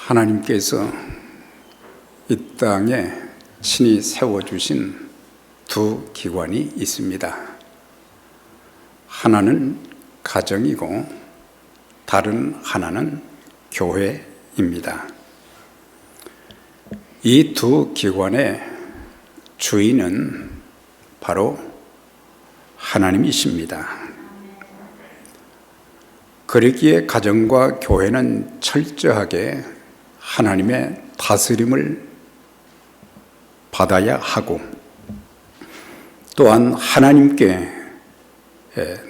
하나님께서 이 땅에 친히 세워주신 두 기관이 있습니다. 하나는 가정이고 다른 하나는 교회입니다. 이 두 기관의 주인은 바로 하나님이십니다. 그러기에 가정과 교회는 철저하게 하나님의 다스림을 받아야 하고, 또한 하나님께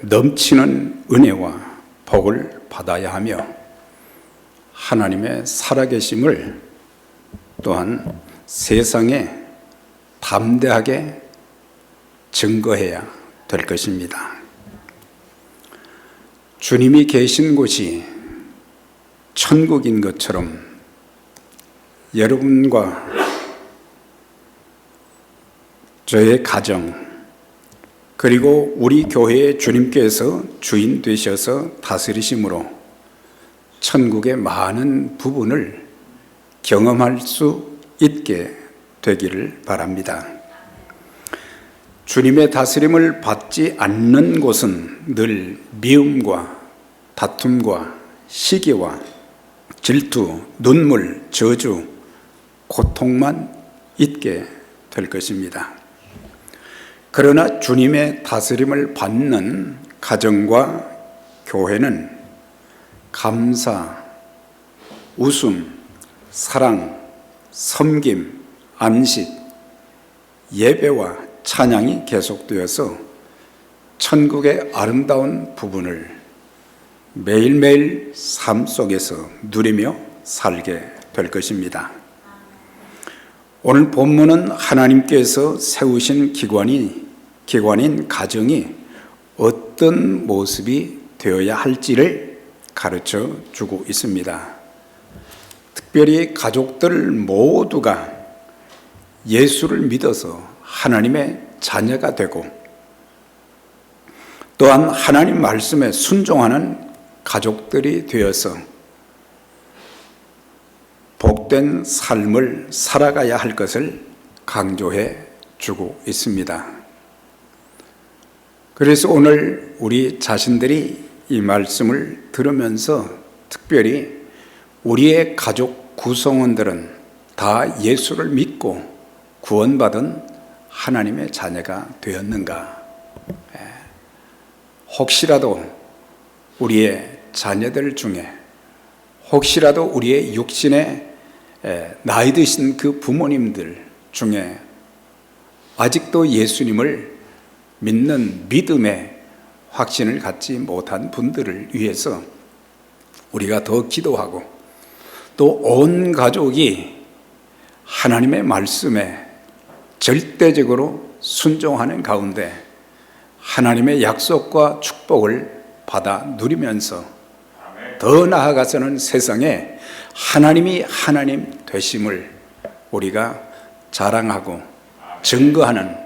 넘치는 은혜와 복을 받아야 하며, 하나님의 살아계심을 또한 세상에 담대하게 증거해야 될 것입니다. 주님이 계신 곳이 천국인 것처럼 여러분과 저의 가정, 그리고 우리 교회의 주님께서 주인 되셔서 다스리심으로 천국의 많은 부분을 경험할 수 있게 되기를 바랍니다. 주님의 다스림을 받지 않는 곳은 늘 미움과 다툼과 시기와 질투, 눈물, 저주, 고통만 있게 될 것입니다. 그러나 주님의 다스림을 받는 가정과 교회는 감사, 웃음, 사랑, 섬김, 안식, 예배와 찬양이 계속되어서 천국의 아름다운 부분을 매일매일 삶 속에서 누리며 살게 될 것입니다. 오늘 본문은 하나님께서 세우신 기관인 가정이 어떤 모습이 되어야 할지를 가르쳐 주고 있습니다. 특별히 가족들 모두가 예수를 믿어서 하나님의 자녀가 되고, 또한 하나님 말씀에 순종하는 가족들이 되어서 복된 삶을 살아가야 할 것을 강조해 주고 있습니다. 그래서 오늘 우리 자신들이 이 말씀을 들으면서 특별히 우리의 가족 구성원들은 다 예수를 믿고 구원받은 하나님의 자녀가 되었는가? 혹시라도 우리의 자녀들 중에, 혹시라도 우리의 육신에 나이 드신 그 부모님들 중에 아직도 예수님을 믿는 믿음의 확신을 갖지 못한 분들을 위해서 우리가 더 기도하고, 또 온 가족이 하나님의 말씀에 절대적으로 순종하는 가운데 하나님의 약속과 축복을 받아 누리면서 더 나아가서는 세상에 하나님이 하나님 되심을 우리가 자랑하고 증거하는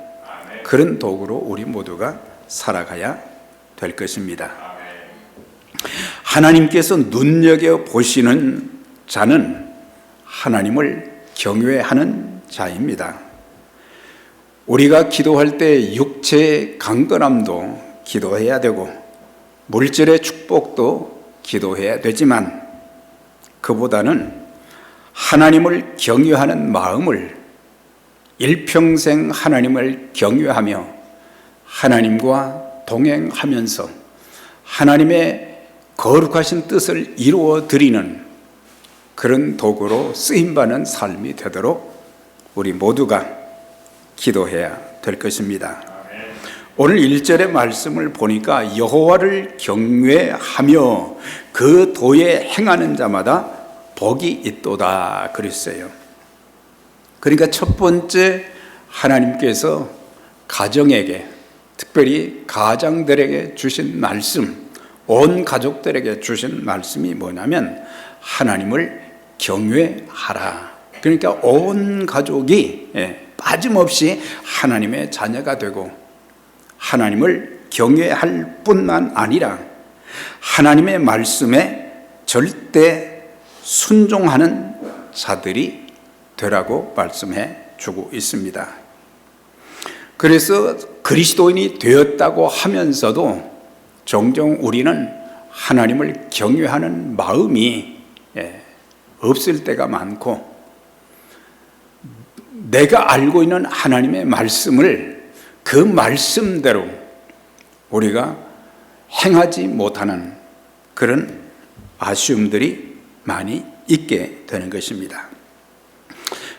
그런 도구로 우리 모두가 살아가야 될 것입니다. 하나님께서 눈여겨보시는 자는 하나님을 경외하는 자입니다. 우리가 기도할 때 육체의 강건함도 기도해야 되고 물질의 축복도 기도해야 되지만, 그보다는 하나님을 경외하는 마음을, 일평생 하나님을 경외하며 하나님과 동행하면서 하나님의 거룩하신 뜻을 이루어 드리는 그런 도구로 쓰임받는 삶이 되도록 우리 모두가 기도해야 될 것입니다. 오늘 1절의 말씀을 보니까 여호와를 경외하며 그 도에 행하는 자마다 복이 있도다 그랬어요. 그러니까 첫 번째 하나님께서 가정에게, 특별히 가장들에게 주신 말씀, 온 가족들에게 주신 말씀이 뭐냐면 하나님을 경외하라. 그러니까 온 가족이 빠짐없이 하나님의 자녀가 되고 하나님을 경외할 뿐만 아니라 하나님의 말씀에 절대 순종하는 자들이 되라고 말씀해 주고 있습니다. 그래서 그리스도인이 되었다고 하면서도 종종 우리는 하나님을 경외하는 마음이 없을 때가 많고, 내가 알고 있는 하나님의 말씀을 그 말씀대로 우리가 행하지 못하는 그런 아쉬움들이 많이 있게 되는 것입니다.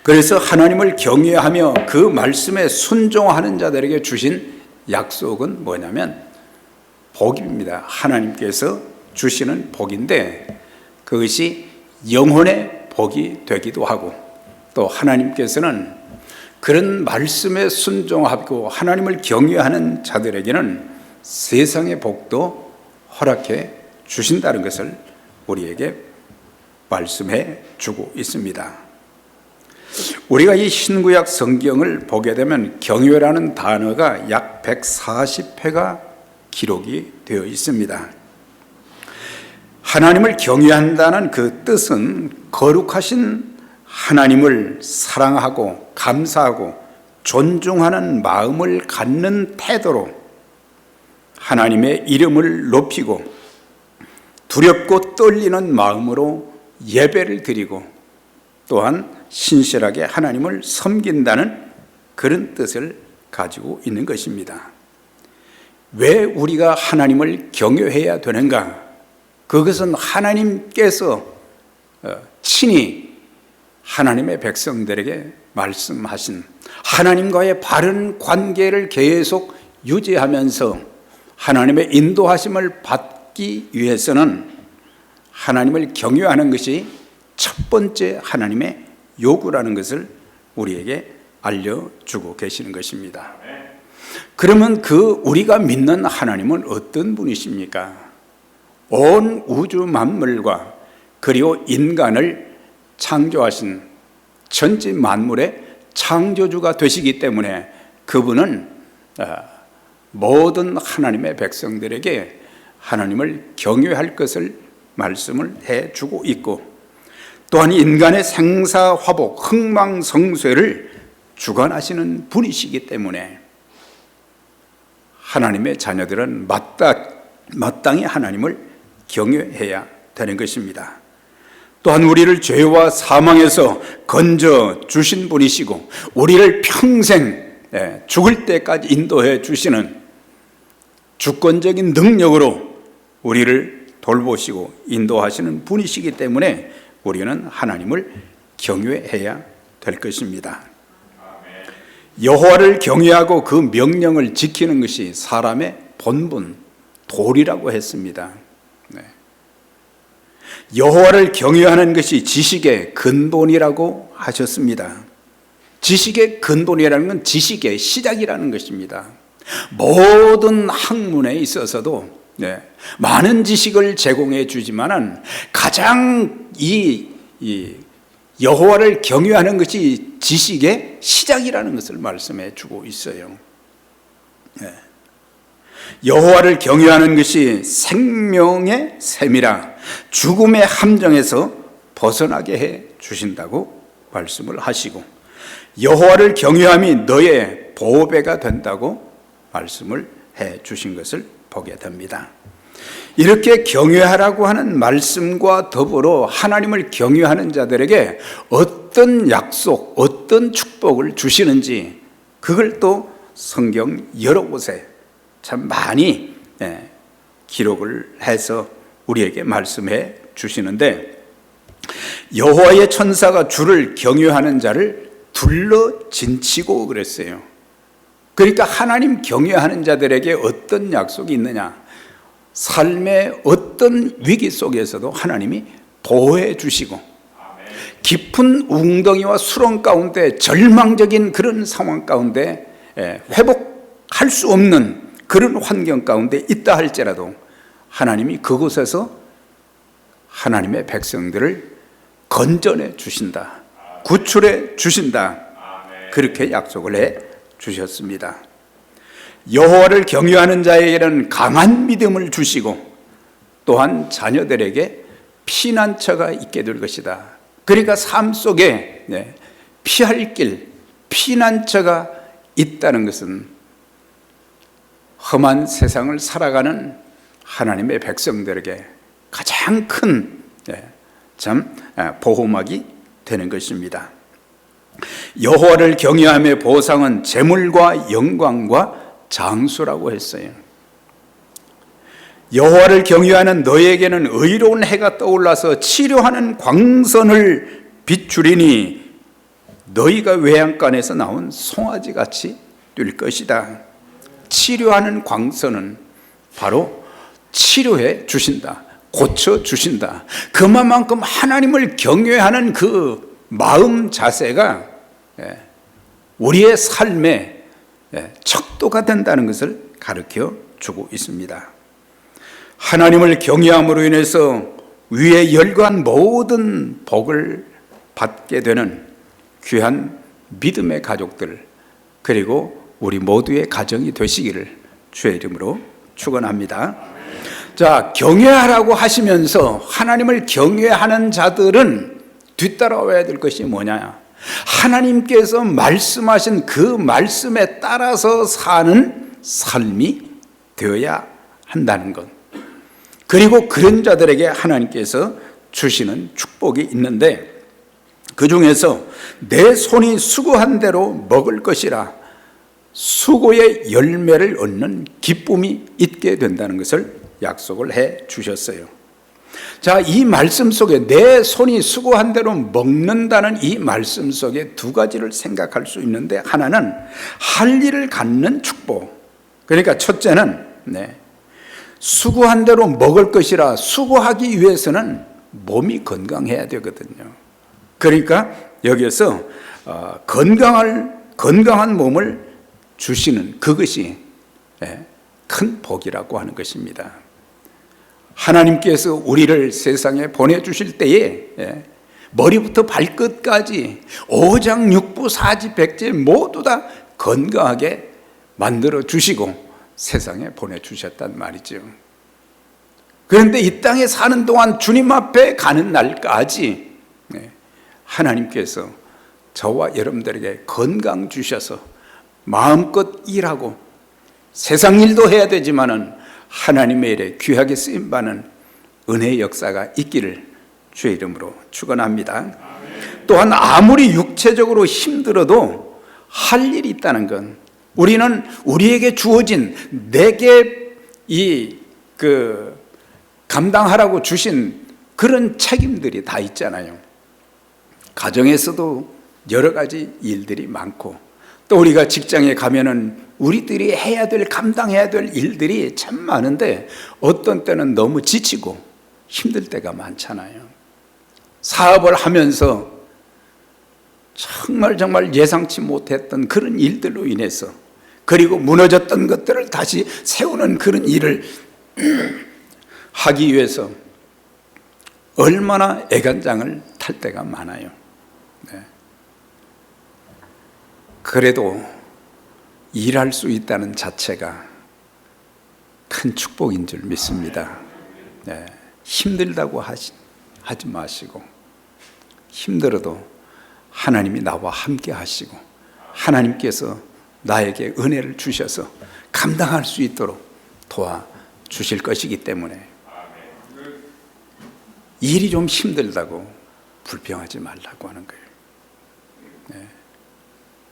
그래서 하나님을 경외하며 그 말씀에 순종하는 자들에게 주신 약속은 뭐냐면 복입니다. 하나님께서 주시는 복인데, 그것이 영혼의 복이 되기도 하고, 또 하나님께서는 그런 말씀에 순종하고 하나님을 경외하는 자들에게는 세상의 복도 허락해 주신다는 것을 우리에게 말씀해 주고 있습니다. 우리가 이 신구약 성경을 보게 되면 경외라는 단어가 약 140회가 기록이 되어 있습니다. 하나님을 경외한다는 그 뜻은 거룩하신 하나님을 사랑하고 감사하고 존중하는 마음을 갖는 태도로 하나님의 이름을 높이고 두렵고 떨리는 마음으로 예배를 드리고 또한 신실하게 하나님을 섬긴다는 그런 뜻을 가지고 있는 것입니다. 왜 우리가 하나님을 경외해야 되는가? 그것은 하나님께서 친히 하나님의 백성들에게 말씀하신, 하나님과의 바른 관계를 계속 유지하면서 하나님의 인도하심을 받기 위해서는 하나님을 경외하는 것이 첫 번째 하나님의 요구라는 것을 우리에게 알려주고 계시는 것입니다. 그러면 그 우리가 믿는 하나님은 어떤 분이십니까? 온 우주 만물과 그리고 인간을 창조하신 천지 만물의 창조주가 되시기 때문에 그분은 모든 하나님의 백성들에게 하나님을 경외할 것을 말씀을 해주고 있고, 또한 인간의 생사화복, 흥망성쇠를 주관하시는 분이시기 때문에 하나님의 자녀들은 마땅히 하나님을 경외해야 되는 것입니다. 또한 우리를 죄와 사망에서 건져 주신 분이시고 우리를 평생 죽을 때까지 인도해 주시는 주권적인 능력으로 우리를 돌보시고 인도하시는 분이시기 때문에 우리는 하나님을 경외해야 될 것입니다. 여호와를 경외하고 그 명령을 지키는 것이 사람의 본분, 도리라고 했습니다. 여호와를 경외하는 것이 지식의 근본이라고 하셨습니다. 지식의 근본이라는 건 지식의 시작이라는 것입니다. 모든 학문에 있어서도 많은 지식을 제공해 주지만은 가장 이 여호와를 경외하는 것이 지식의 시작이라는 것을 말씀해 주고 있어요. 여호와를 경외하는 것이 생명의 셈이라 죽음의 함정에서 벗어나게 해 주신다고 말씀을 하시고, 여호와를 경외함이 너의 보배가 된다고 말씀을 해 주신 것을 보게 됩니다. 이렇게 경외하라고 하는 말씀과 더불어 하나님을 경외하는 자들에게 어떤 약속, 어떤 축복을 주시는지 그걸 또 성경 여러 곳에 참 많이 기록을 해서 우리에게 말씀해 주시는데, 여호와의 천사가 주를 경외하는 자를 둘러 진치고 그랬어요. 그러니까 하나님 경외하는 자들에게 어떤 약속이 있느냐? 삶의 어떤 위기 속에서도 하나님이 보호해 주시고, 깊은 웅덩이와 수렁 가운데 절망적인 그런 상황 가운데 회복할 수 없는 그런 환경 가운데 있다 할지라도 하나님이 그곳에서 하나님의 백성들을 건져내 주신다, 구출해 주신다, 그렇게 약속을 해 주셨습니다. 여호와를 경외하는 자에게는 강한 믿음을 주시고 또한 자녀들에게 피난처가 있게 될 것이다, 그러니까 삶 속에 피할 길, 피난처가 있다는 것은 험한 세상을 살아가는 하나님의 백성들에게 가장 큰 보호막이 되는 것입니다. 여호와를 경외함의 보상은 재물과 영광과 장수라고 했어요. 여호와를 경외하는 너에게는 의로운 해가 떠올라서 치료하는 광선을 비추리니 너희가 외양간에서 나온 송아지같이 뛸 것이다. 치료하는 광선은 바로 치료해 주신다, 고쳐 주신다. 그만큼 하나님을 경외하는 그 마음 자세가 우리의 삶의 척도가 된다는 것을 가르쳐 주고 있습니다. 하나님을 경외함으로 인해서 위에 열거한 모든 복을 받게 되는 귀한 믿음의 가족들, 그리고 우리 모두의 가정이 되시기를 주의 이름으로 축원합니다. 자, 경외하라고 하시면서 하나님을 경외하는 자들은 뒤따라와야 될 것이 뭐냐? 하나님께서 말씀하신 그 말씀에 따라서 사는 삶이 되어야 한다는 것. 그리고 그런 자들에게 하나님께서 주시는 축복이 있는데, 그 중에서 내 손이 수고한 대로 먹을 것이라 수고의 열매를 얻는 기쁨이 있게 된다는 것을 약속을 해 주셨어요. 자, 이 말씀 속에 내 손이 수고한 대로 먹는다는 이 말씀 속에 두 가지를 생각할 수 있는데, 하나는 할 일을 갖는 축복. 그러니까 첫째는 수고한 대로 먹을 것이라 수고하기 위해서는 몸이 건강해야 되거든요. 그러니까 여기에서 건강한 몸을 주시는 그것이 큰 복이라고 하는 것입니다. 하나님께서 우리를 세상에 보내주실 때에 머리부터 발끝까지 오장육부 사지백제 모두 다 건강하게 만들어 주시고 세상에 보내주셨단 말이죠. 그런데 이 땅에 사는 동안 주님 앞에 가는 날까지 하나님께서 저와 여러분들에게 건강 주셔서 마음껏 일하고 세상 일도 해야 되지만은 하나님의 일에 귀하게 쓰임받는 은혜의 역사가 있기를 주의 이름으로 축원합니다. 또한 아무리 육체적으로 힘들어도 할 일이 있다는 건, 우리는 우리에게 주어진 내게 감당하라고 주신 그런 책임들이 다 있잖아요. 가정에서도 여러 가지 일들이 많고, 또 우리가 직장에 가면은 우리들이 감당해야 될 일들이 참 많은데, 어떤 때는 너무 지치고 힘들 때가 많잖아요. 사업을 하면서 정말 예상치 못했던 그런 일들로 인해서, 그리고 무너졌던 것들을 다시 세우는 그런 일을 하기 위해서 얼마나 애간장을 탈 때가 많아요. 그래도 일할 수 있다는 자체가 큰 축복인 줄 믿습니다. 힘들다고 하지 마시고, 힘들어도 하나님이 나와 함께 하시고 하나님께서 나에게 은혜를 주셔서 감당할 수 있도록 도와주실 것이기 때문에 일이 좀 힘들다고 불평하지 말라고 하는 거예요.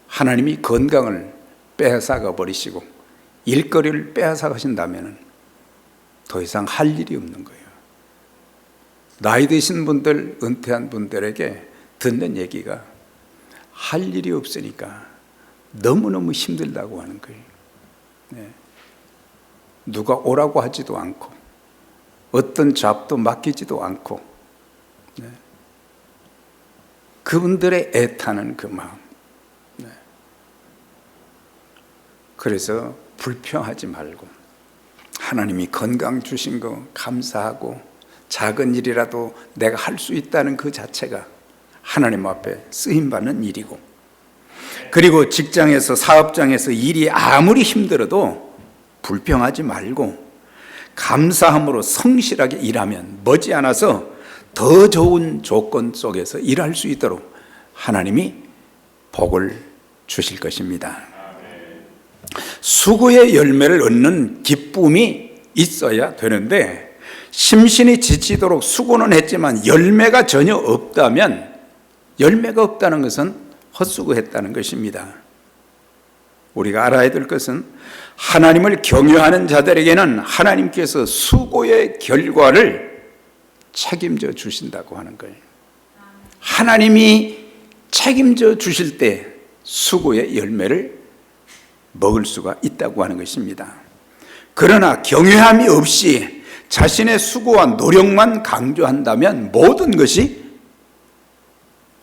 하나님이 건강을 빼앗아가 버리시고 일거리를 빼앗아 가신다면 더 이상 할 일이 없는 거예요. 나이 드신 분들, 은퇴한 분들에게 듣는 얘기가 할 일이 없으니까 너무너무 힘들다고 하는 거예요. 누가 오라고 하지도 않고 어떤 잡도 맡기지도 않고 그분들의 애타는 그 마음. 그래서 불평하지 말고 하나님이 건강 주신 거 감사하고 작은 일이라도 내가 할 수 있다는 그 자체가 하나님 앞에 쓰임받는 일이고, 그리고 직장에서 사업장에서 일이 아무리 힘들어도 불평하지 말고 감사함으로 성실하게 일하면 머지않아서 더 좋은 조건 속에서 일할 수 있도록 하나님이 복을 주실 것입니다. 수고의 열매를 얻는 기쁨이 있어야 되는데 심신이 지치도록 수고는 했지만 열매가 전혀 없다면, 열매가 없다는 것은 헛수고했다는 것입니다. 우리가 알아야 될 것은 하나님을 경외하는 자들에게는 하나님께서 수고의 결과를 책임져 주신다고 하는 거예요. 하나님이 책임져 주실 때 수고의 열매를 먹을 수가 있다고 하는 것입니다. 그러나 경외함이 없이 자신의 수고와 노력만 강조한다면 모든 것이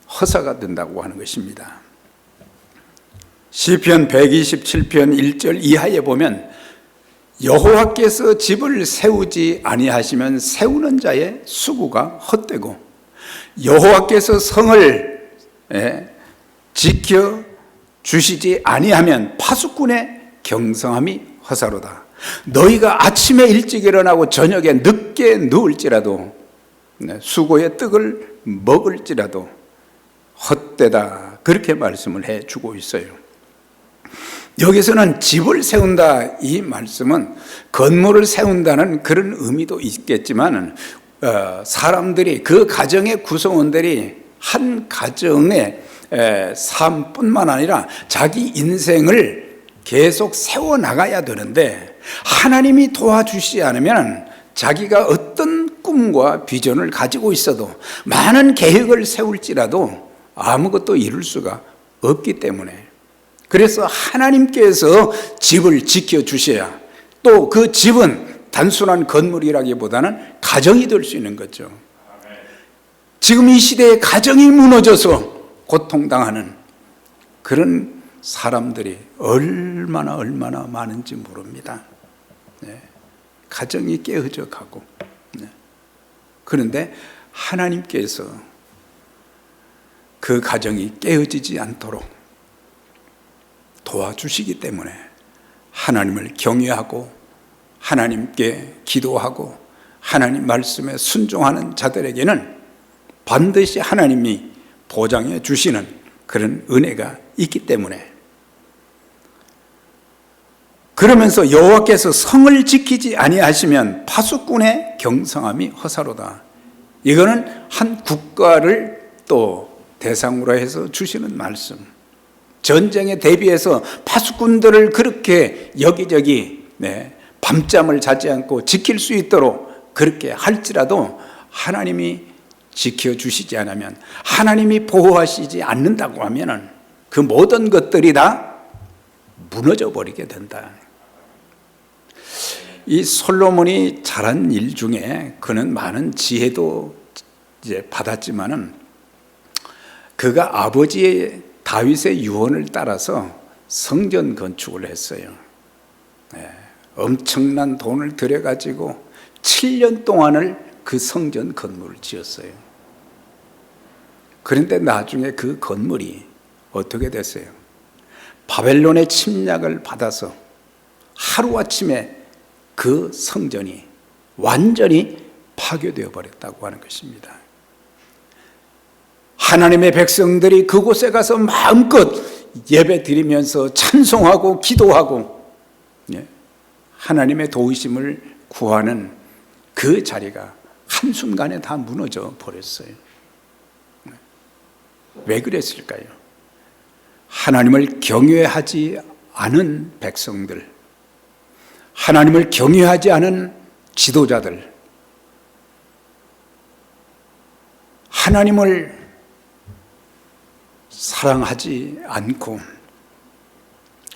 허사가 된다고 하는 것입니다. 시편 127편 1절 이하에 보면 여호와께서 집을 세우지 아니하시면 세우는 자의 수고가 헛되고 여호와께서 성을 지켜 주시지 아니하면 파수꾼의 경성함이 허사로다. 너희가 아침에 일찍 일어나고 저녁에 늦게 누울지라도 수고의 떡을 먹을지라도 헛되다, 그렇게 말씀을 해주고 있어요. 여기서는 집을 세운다, 이 말씀은 건물을 세운다는 그런 의미도 있겠지만 사람들이, 그 가정의 구성원들이 한 가정의 삶뿐만 아니라 자기 인생을 계속 세워나가야 되는데 하나님이 도와주시지 않으면 자기가 어떤 꿈과 비전을 가지고 있어도 많은 계획을 세울지라도 아무것도 이룰 수가 없기 때문에, 그래서 하나님께서 집을 지켜주셔야, 또 그 집은 단순한 건물이라기보다는 가정이 될 수 있는 거죠. 지금 이 시대에 가정이 무너져서 고통당하는 그런 사람들이 얼마나 많은지 모릅니다. 가정이 깨어져 가고. 그런데 하나님께서 그 가정이 깨어지지 않도록 도와주시기 때문에 하나님을 경외하고 하나님께 기도하고 하나님 말씀에 순종하는 자들에게는 반드시 하나님이 보장해 주시는 그런 은혜가 있기 때문에, 그러면서 여호와께서 성을 지키지 아니하시면 파수꾼의 경성함이 허사로다. 이거는 한 국가를 또 대상으로 해서 주시는 말씀. 전쟁에 대비해서 파수꾼들을 그렇게 여기저기 밤잠을 자지 않고 지킬 수 있도록 그렇게 할지라도 하나님이 지켜주시지 않으면, 하나님이 보호하시지 않는다고 하면 그 모든 것들이 다 무너져 버리게 된다. 이 솔로몬이 잘한 일 중에, 그는 많은 지혜도 이제 받았지만은 그가 아버지의 다윗의 유언을 따라서 성전 건축을 했어요. 엄청난 돈을 들여가지고 7년 동안을 그 성전 건물을 지었어요. 그런데 나중에 그 건물이 어떻게 됐어요? 바벨론의 침략을 받아서 하루아침에 그 성전이 완전히 파괴되어 버렸다고 하는 것입니다. 하나님의 백성들이 그곳에 가서 마음껏 예배 드리면서 찬송하고 기도하고 하나님의 도우심을 구하는 그 자리가 한순간에 다 무너져 버렸어요. 왜 그랬을까요? 하나님을 경외하지 않은 백성들, 하나님을 경외하지 않은 지도자들, 하나님을 사랑하지 않고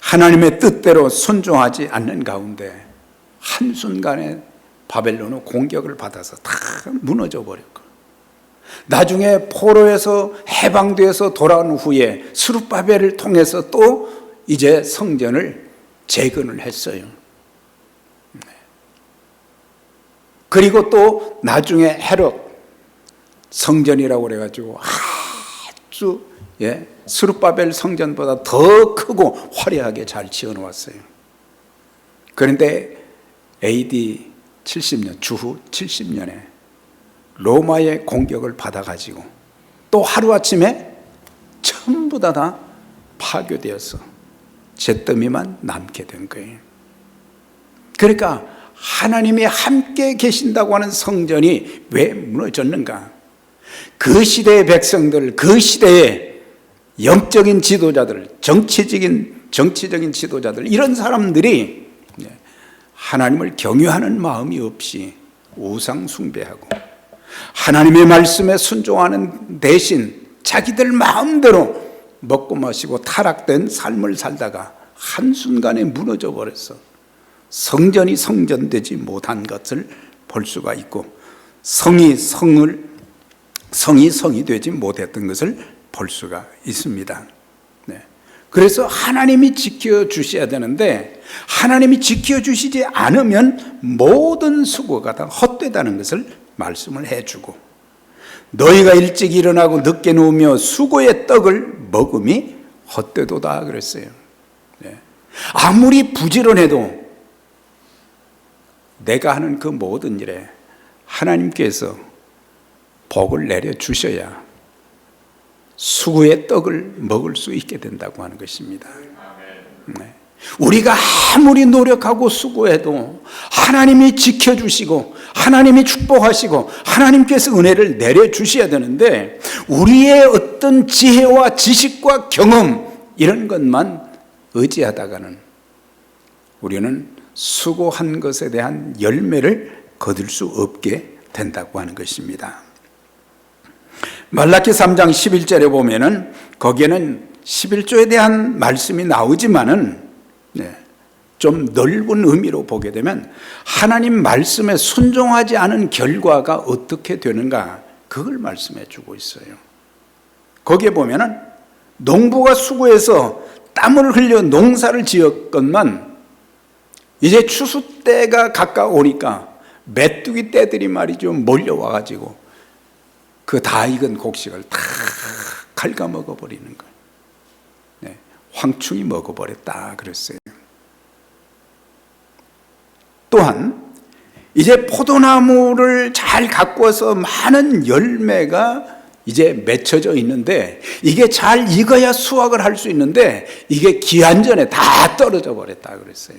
하나님의 뜻대로 순종하지 않는 가운데 한순간에 바벨론의 공격을 받아서 다 무너져 버렸고, 나중에 포로에서 해방되어서 돌아온 후에 스룹바벨을 통해서 또 이제 성전을 재건을 했어요. 그리고 또 나중에 헤롯 성전이라고 그래가지고 아주 스룹바벨 성전보다 더 크고 화려하게 잘 지어놓았어요. 그런데 AD 70년, 주후 70년에 로마의 공격을 받아가지고 또 하루아침에 전부 다 파괴되어서 잿더미만 남게 된 거예요. 그러니까 하나님이 함께 계신다고 하는 성전이 왜 무너졌는가? 그 시대의 백성들, 그 시대의 영적인 지도자들, 정치적인 지도자들, 이런 사람들이 하나님을 경외하는 마음이 없이 우상 숭배하고 하나님의 말씀에 순종하는 대신 자기들 마음대로 먹고 마시고 타락된 삶을 살다가 한순간에 무너져 버렸어. 성전이 성전되지 못한 것을 볼 수가 있고 성이 성이 되지 못했던 것을 볼 수가 있습니다. 그래서 하나님이 지켜주셔야 되는데 하나님이 지켜주시지 않으면 모든 수고가 다 헛되다는 것을 말씀을 해주고, 너희가 일찍 일어나고 늦게 누우며 수고의 떡을 먹음이 헛되도다 그랬어요. 아무리 부지런해도 내가 하는 그 모든 일에 하나님께서 복을 내려주셔야 수고의 떡을 먹을 수 있게 된다고 하는 것입니다. 우리가 아무리 노력하고 수고해도 하나님이 지켜주시고 하나님이 축복하시고 하나님께서 은혜를 내려주셔야 되는데, 우리의 어떤 지혜와 지식과 경험 이런 것만 의지하다가는 우리는 수고한 것에 대한 열매를 거둘 수 없게 된다고 하는 것입니다. 말라기 3장 11절에 보면은 거기에는 11조에 대한 말씀이 나오지만은 좀 넓은 의미로 보게 되면 하나님 말씀에 순종하지 않은 결과가 어떻게 되는가, 그걸 말씀해 주고 있어요. 거기에 보면은 농부가 수고해서 땀을 흘려 농사를 지었건만 이제 추수 때가 가까우니까 메뚜기 떼들이 말이죠 몰려와 가지고 그 다 익은 곡식을 다 갉아먹어 버리는 거예요. 황충이 먹어버렸다 그랬어요. 또한 이제 포도나무를 잘 가꾸어서 많은 열매가 이제 맺혀져 있는데 이게 잘 익어야 수확을 할 수 있는데 이게 기한 전에 다 떨어져 버렸다 그랬어요.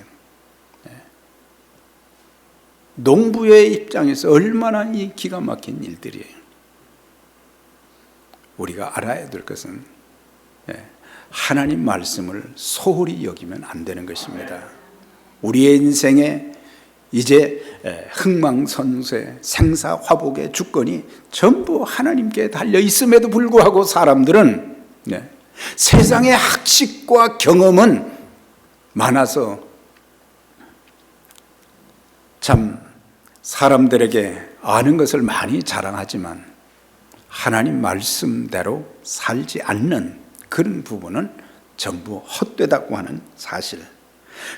농부의 입장에서 얼마나 이 기가 막힌 일들이에요. 우리가 알아야 될 것은 하나님 말씀을 소홀히 여기면 안 되는 것입니다. 우리의 인생에 이제 흥망성쇠, 생사화복의 주권이 전부 하나님께 달려 있음에도 불구하고 사람들은 세상의 학식과 경험은 많아서 참 사람들에게 아는 것을 많이 자랑하지만 하나님 말씀대로 살지 않는 그런 부분은 전부 헛되다고 하는 사실.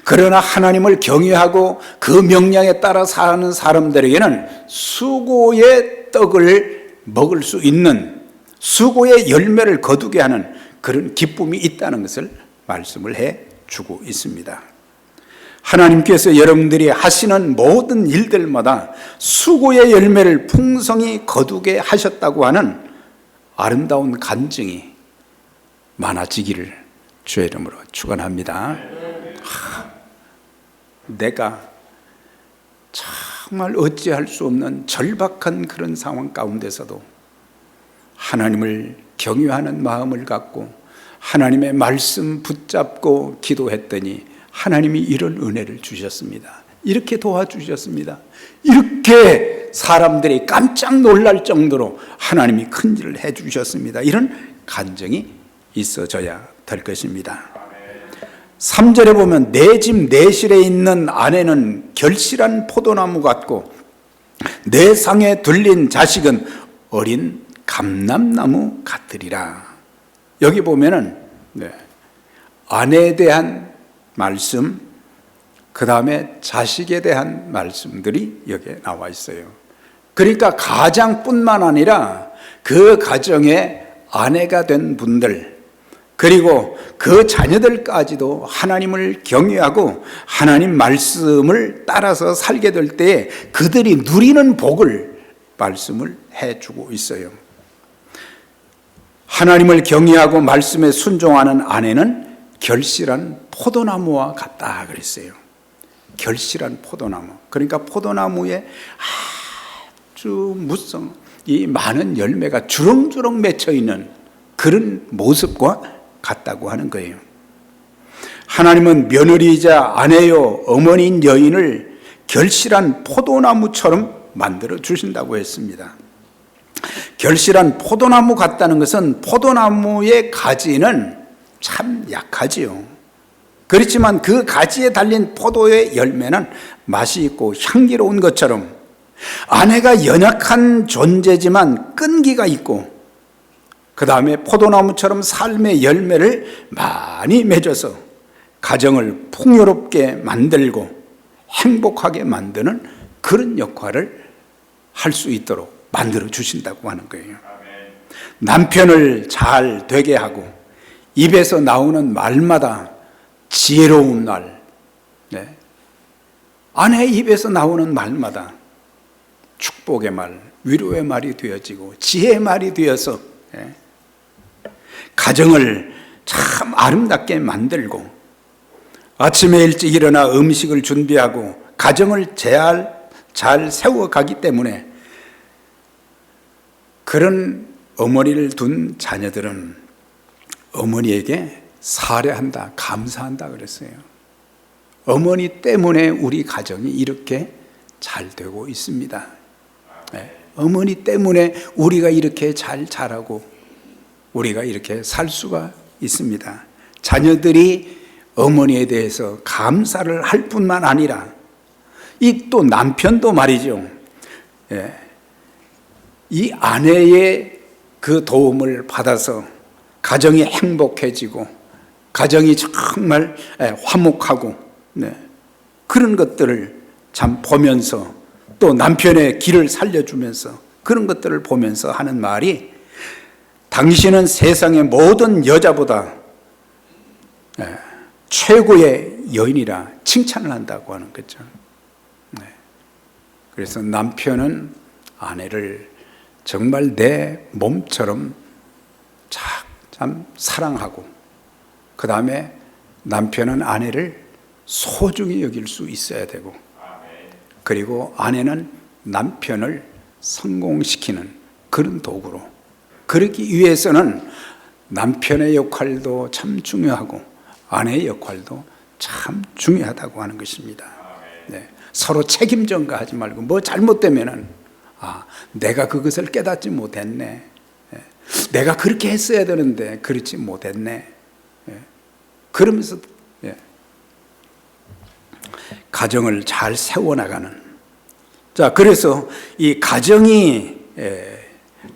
그러나 하나님을 경외하고 그 명령에 따라 사는 사람들에게는 수고의 떡을 먹을 수 있는, 수고의 열매를 거두게 하는 그런 기쁨이 있다는 것을 말씀을 해주고 있습니다. 하나님께서 여러분들이 하시는 모든 일들마다 수고의 열매를 풍성히 거두게 하셨다고 하는 아름다운 간증이 많아지기를 주의 이름으로 축원합니다. 내가 정말 어찌할 수 없는 절박한 그런 상황 가운데서도 하나님을 경외하는 마음을 갖고 하나님의 말씀 붙잡고 기도했더니 하나님이 이런 은혜를 주셨습니다. 이렇게 도와주셨습니다. 이렇게 사람들이 깜짝 놀랄 정도로 하나님이 큰 일을 해주셨습니다. 이런 간증이 있어져야 될 것입니다. 3절에 보면 내 집 내실에 있는 아내는 결실한 포도나무 같고 내 상에 둘린 자식은 어린 감람나무 같으리라. 여기 보면은 아내에 대한 말씀, 그 다음에 자식에 대한 말씀들이 여기에 나와 있어요. 그러니까 가장뿐만 아니라 그 가정의 아내가 된 분들, 그리고 그 자녀들까지도 하나님을 경외하고 하나님 말씀을 따라서 살게 될 때에 그들이 누리는 복을 말씀을 해주고 있어요. 하나님을 경외하고 말씀에 순종하는 아내는 결실한 포도나무와 같다 그랬어요. 결실한 포도나무. 그러니까 포도나무에 아주 이 많은 열매가 주렁주렁 맺혀 있는 그런 모습과 같다고 하는 거예요. 하나님은 며느리이자 아내요 어머니인 여인을 결실한 포도나무처럼 만들어 주신다고 했습니다. 결실한 포도나무 같다는 것은 포도나무의 가지는 참 약하지요. 그렇지만 그 가지에 달린 포도의 열매는 맛이 있고 향기로운 것처럼 아내가 연약한 존재지만 끈기가 있고 그 다음에 포도나무처럼 삶의 열매를 많이 맺어서 가정을 풍요롭게 만들고 행복하게 만드는 그런 역할을 할 수 있도록 만들어 주신다고 하는 거예요. 남편을 잘 되게 하고 입에서 나오는 말마다 지혜로운 말, 아내의 입에서 나오는 말마다 축복의 말, 위로의 말이 되어지고 지혜의 말이 되어서 가정을 참 아름답게 만들고 아침에 일찍 일어나 음식을 준비하고 가정을 잘 세워가기 때문에 그런 어머니를 둔 자녀들은 어머니에게 사례한다, 감사한다 그랬어요. 어머니 때문에 우리 가정이 이렇게 잘 되고 있습니다. 어머니 때문에 우리가 이렇게 잘 자라고 우리가 이렇게 살 수가 있습니다. 자녀들이 어머니에 대해서 감사를 할 뿐만 아니라 이 또 남편도 말이죠. 이 아내의 그 도움을 받아서 가정이 행복해지고 가정이 정말 화목하고 그런 것들을 참 보면서 또 남편의 길을 살려주면서 그런 것들을 보면서 하는 말이 당신은 세상의 모든 여자보다 최고의 여인이라 칭찬을 한다고 하는 거죠. 그래서 남편은 아내를 정말 내 몸처럼 참 사랑하고 그 다음에 남편은 아내를 소중히 여길 수 있어야 되고 그리고 아내는 남편을 성공시키는 그런 도구로 그러기 위해서는 남편의 역할도 참 중요하고 아내의 역할도 참 중요하다고 하는 것입니다. 서로 책임 전가하지 말고 뭐 잘못되면은 내가 그것을 깨닫지 못했네. 내가 그렇게 했어야 되는데 그렇지 못했네. 그러면서 가정을 잘 세워나가는. 자, 그래서 이 가정이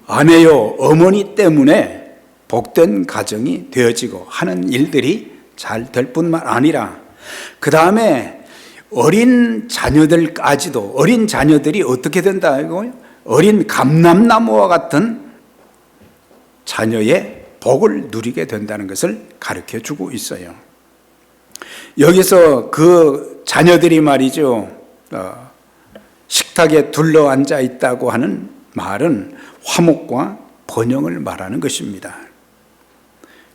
아내요 어머니 때문에 복된 가정이 되어지고 하는 일들이 잘 될 뿐만 아니라 그 다음에 어린 자녀들이 어떻게 된다 이거요? 어린 감람나무와 같은 자녀의 복을 누리게 된다는 것을 가르쳐 주고 있어요. 여기서 그 자녀들이 말이죠, 식탁에 둘러앉아 있다고 하는 말은 화목과 번영을 말하는 것입니다.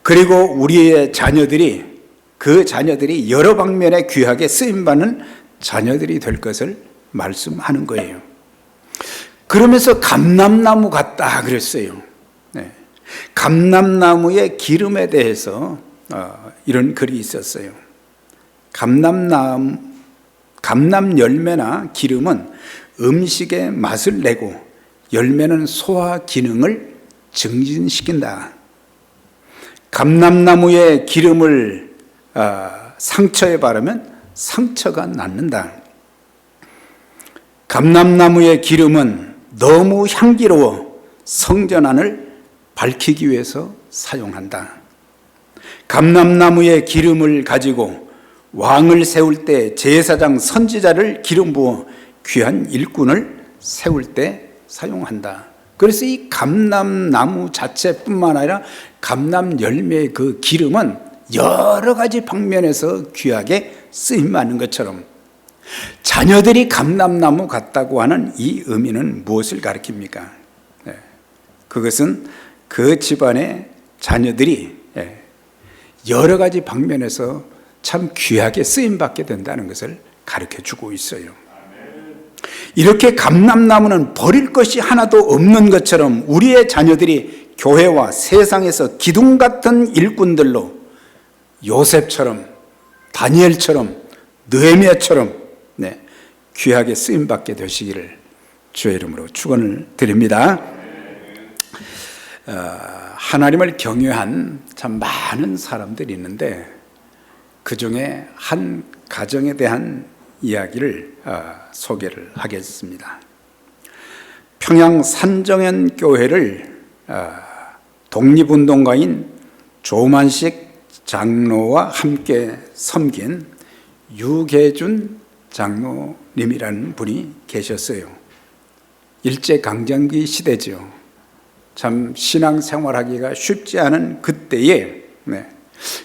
그리고 우리의 자녀들이 그 자녀들이 여러 방면에 귀하게 쓰임받는 자녀들이 될 것을 말씀하는 거예요. 그러면서 감람나무 같다 그랬어요. 감람나무의 기름에 대해서 이런 글이 있었어요. 감람 열매나 기름은 음식의 맛을 내고 열매는 소화 기능을 증진시킨다. 감람나무의 기름을 상처에 바르면 상처가 낫는다. 감람나무의 기름은 너무 향기로워 성전안을 밝히기 위해서 사용한다. 감람나무의 기름을 가지고 왕을 세울 때 제사장 선지자를 기름 부어 귀한 일꾼을 세울 때 사용한다. 그래서 이 감람나무 자체뿐만 아니라 감람 열매의 그 기름은 여러 가지 방면에서 귀하게 쓰임받는 것처럼 자녀들이 감람나무 같다고 하는 이 의미는 무엇을 가리킵니까? 그것은 그 집안의 자녀들이 여러 가지 방면에서 참 귀하게 쓰임받게 된다는 것을 가르쳐주고 있어요. 이렇게 감람나무는 버릴 것이 하나도 없는 것처럼 우리의 자녀들이 교회와 세상에서 기둥 같은 일꾼들로 요셉처럼, 다니엘처럼, 느헤미야처럼 귀하게 쓰임받게 되시기를 주의 이름으로 축원을 드립니다. 하나님을 경외한 참 많은 사람들이 있는데 그 중에 한 가정에 대한 이야기를 소개를 하겠습니다. 평양 산정현 교회를 독립운동가인 조만식 장로와 함께 섬긴 유계준 장로님이라는 분이 계셨어요. 일제강점기 시대죠. 참 신앙생활하기가 쉽지 않은 그때에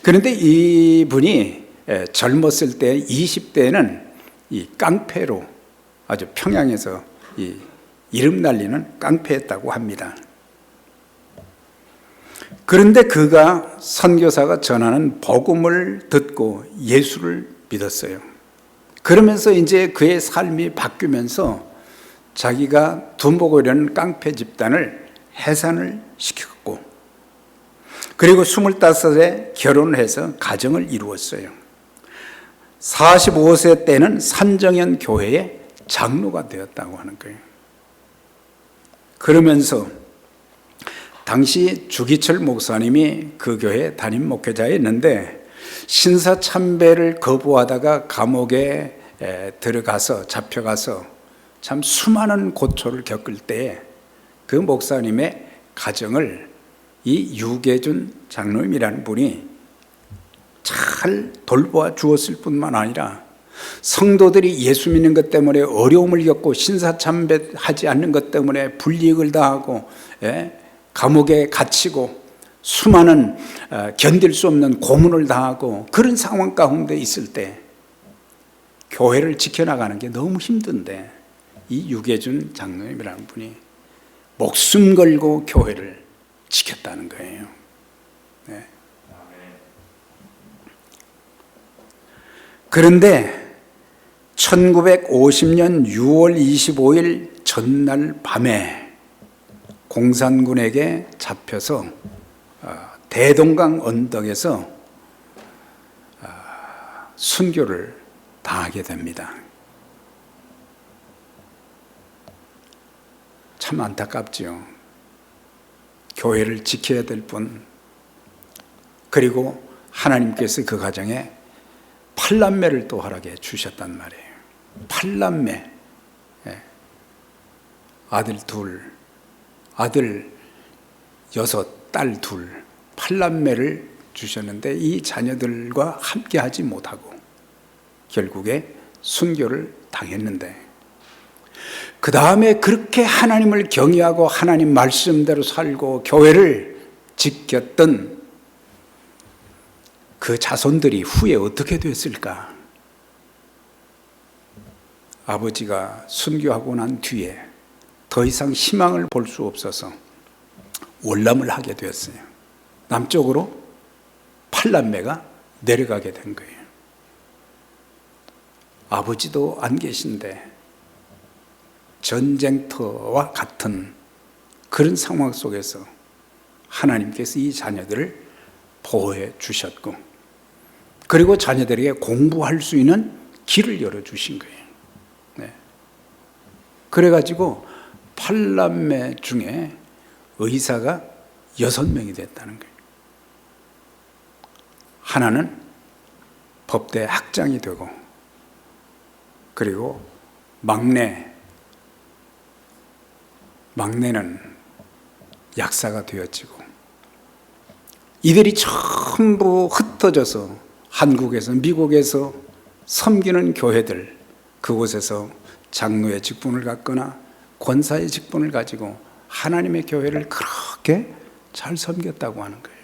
그런데 이분이 젊었을 때 20대에는 이 깡패로 아주 평양에서 이 이름 날리는 깡패였다고 합니다. 그런데 그가 선교사가 전하는 복음을 듣고 예수를 믿었어요. 그러면서 이제 그의 삶이 바뀌면서 자기가 두목이라는 깡패 집단을 해산을 시켰고, 그리고 25세 결혼을 해서 가정을 이루었어요. 45세 때는 산정현 교회의 장로가 되었다고 하는 거예요. 그러면서 당시 주기철 목사님이 그 교회 담임 목회자였는데 신사참배를 거부하다가 감옥에 들어가서 잡혀가서 참 수많은 고초를 겪을 때에 그 목사님의 가정을 이 유계준 장로님이라는 분이 잘 돌보아 주었을 뿐만 아니라 성도들이 예수 믿는 것 때문에 어려움을 겪고 신사참배하지 않는 것 때문에 불이익을 당하고 감옥에 갇히고 수많은 견딜 수 없는 고문을 당하고 그런 상황 가운데 있을 때 교회를 지켜나가는 게 너무 힘든데 이 유계준 장로님이라는 분이 목숨 걸고 교회를 지켰다는 거예요. 그런데 1950년 6월 25일 전날 밤에 공산군에게 잡혀서 대동강 언덕에서 순교를 당하게 됩니다. 참 안타깝지요. 교회를 지켜야 될 분, 그리고 하나님께서 그 가정에 8남매를 또 허락해 주셨단 말이에요. 8남매, 아들 2, 아들 6, 딸 2, 8남매를 주셨는데 이 자녀들과 함께 하지 못하고 결국에 순교를 당했는데, 그 다음에 그렇게 하나님을 경외하고 하나님 말씀대로 살고 교회를 지켰던 그 자손들이 후에 어떻게 됐을까? 아버지가 순교하고 난 뒤에 더 이상 희망을 볼 수 없어서 월남을 하게 되었어요. 남쪽으로 8남매가 내려가게 된 거예요. 아버지도 안 계신데 전쟁터와 같은 그런 상황 속에서 하나님께서 이 자녀들을 보호해 주셨고, 그리고 자녀들에게 공부할 수 있는 길을 열어주신 거예요. 그래가지고 8남매 중에 의사가 6명이 됐다는 거예요. 하나는 법대 학장이 되고, 그리고 막내는 약사가 되어지고, 이들이 전부 흩어져서 한국에서 미국에서 섬기는 교회들, 그곳에서 장로의 직분을 갖거나 권사의 직분을 가지고 하나님의 교회를 그렇게 잘 섬겼다고 하는 거예요.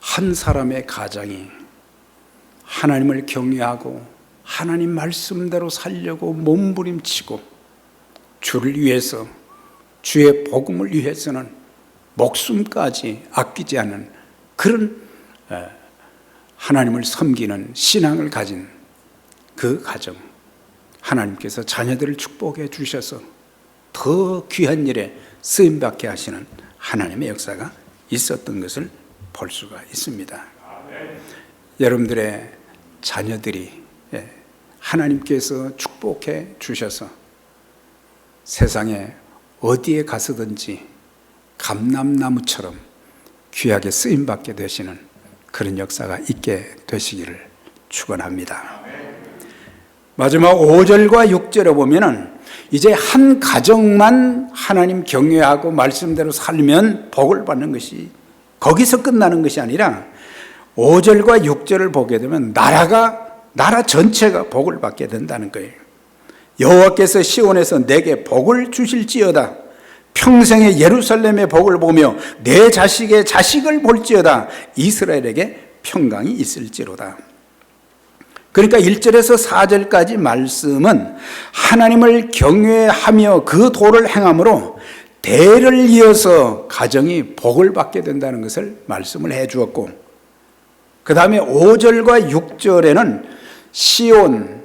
한 사람의 가장이 하나님을 경외하고 하나님 말씀대로 살려고 몸부림치고 주를 위해서, 주의 복음을 위해서는 목숨까지 아끼지 않는 그런 하나님을 섬기는 신앙을 가진 그 가정, 하나님께서 자녀들을 축복해 주셔서 더 귀한 일에 쓰임받게 하시는 하나님의 역사가 있었던 것을 볼 수가 있습니다. 여러분들의 자녀들이 하나님께서 축복해 주셔서 세상에 어디에 가서든지 감람나무처럼 귀하게 쓰임받게 되시는 그런 역사가 있게 되시기를 축원합니다. 마지막 5절과 6절에 보면은 이제 한 가정만 하나님 경외하고 말씀대로 살면 복을 받는 것이 거기서 끝나는 것이 아니라 5절과 6절을 보게 되면 나라 전체가 복을 받게 된다는 거예요. 여호와께서 시온에서 내게 복을 주실지어다. 평생에 예루살렘의 복을 보며 내 자식의 자식을 볼지어다. 이스라엘에게 평강이 있을지로다. 그러니까 1절에서 4절까지 말씀은 하나님을 경외하며 그 도를 행함으로 대를 이어서 가정이 복을 받게 된다는 것을 말씀을 해 주었고, 그 다음에 5절과 6절에는 시온,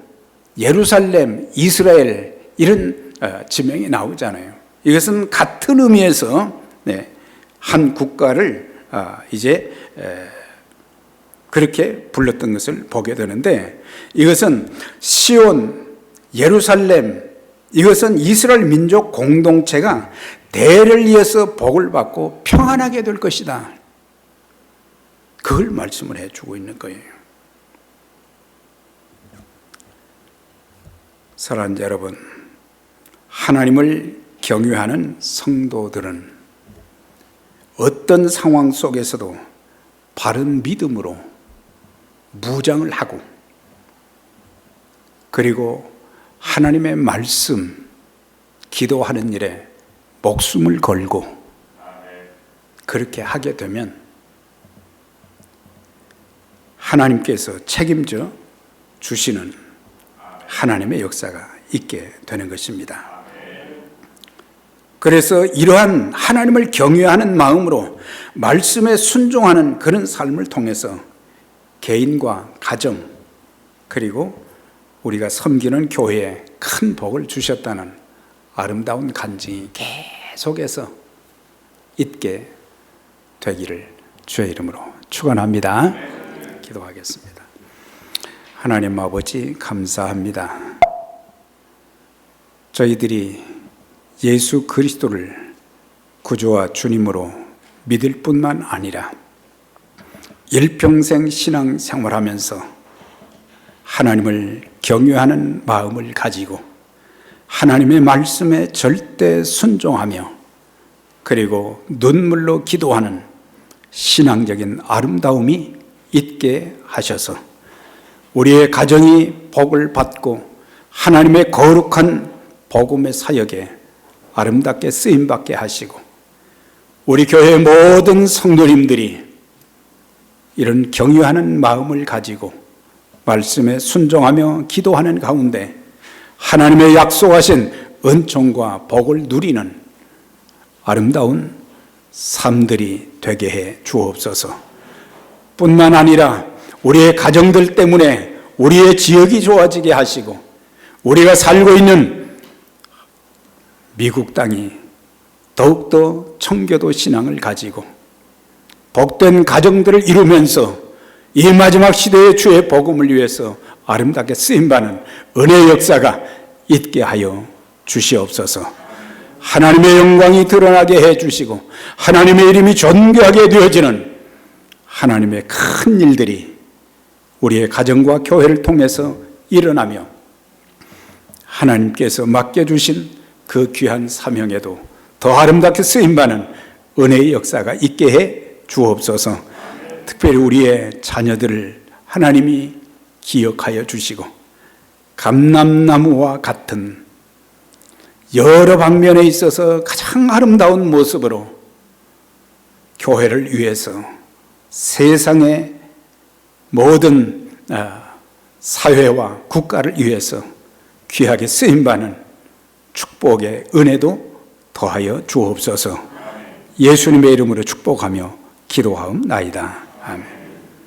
예루살렘, 이스라엘 이런 지명이 나오잖아요. 이것은 같은 의미에서 한 국가를 이제 그렇게 불렀던 것을 보게 되는데, 이것은 시온, 예루살렘, 이것은 이스라엘 민족 공동체가 대를 이어서 복을 받고 평안하게 될 것이다. 그걸 말씀을 해주고 있는 거예요. 사랑하는 여러분, 하나님을 경외하는 성도들은 어떤 상황 속에서도 바른 믿음으로 무장을 하고, 그리고 하나님의 말씀, 기도하는 일에 목숨을 걸고 그렇게 하게 되면 하나님께서 책임져 주시는 하나님의 역사가 있게 되는 것입니다. 그래서 이러한 하나님을 경외하는 마음으로 말씀에 순종하는 그런 삶을 통해서 개인과 가정, 그리고 우리가 섬기는 교회에 큰 복을 주셨다는 아름다운 간증이 계속해서 있게 되기를 주의 이름으로 축원합니다. 기도하겠습니다. 하나님 아버지, 감사합니다. 저희들이 예수 그리스도를 구주와 주님으로 믿을 뿐만 아니라 일평생 신앙 생활하면서 하나님을 경외하는 마음을 가지고 하나님의 말씀에 절대 순종하며, 그리고 눈물로 기도하는 신앙적인 아름다움이 있게 하셔서 우리의 가정이 복을 받고 하나님의 거룩한 복음의 사역에 아름답게 쓰임받게 하시고, 우리 교회의 모든 성도님들이 이런 경외하는 마음을 가지고 말씀에 순종하며 기도하는 가운데 하나님의 약속하신 은총과 복을 누리는 아름다운 삶들이 되게 해 주옵소서. 뿐만 아니라 우리의 가정들 때문에 우리의 지역이 좋아지게 하시고, 우리가 살고 있는 미국 땅이 더욱더 청교도 신앙을 가지고 복된 가정들을 이루면서 이 마지막 시대의 주의 복음을 위해서 아름답게 쓰임받는 은혜의 역사가 있게 하여 주시옵소서. 하나님의 영광이 드러나게 해주시고 하나님의 이름이 존귀하게 되어지는 하나님의 큰 일들이 우리의 가정과 교회를 통해서 일어나며 하나님께서 맡겨주신 그 귀한 사명에도 더 아름답게 쓰임받는 은혜의 역사가 있게 해 주옵소서. 특별히 우리의 자녀들을 하나님이 기억하여 주시고 감람나무와 같은 여러 방면에 있어서 가장 아름다운 모습으로 교회를 위해서, 세상의 모든 사회와 국가를 위해서 귀하게 쓰임받는 축복의 은혜도 더하여 주옵소서. 예수님의 이름으로 축복하며 기도하옵나이다. 아멘.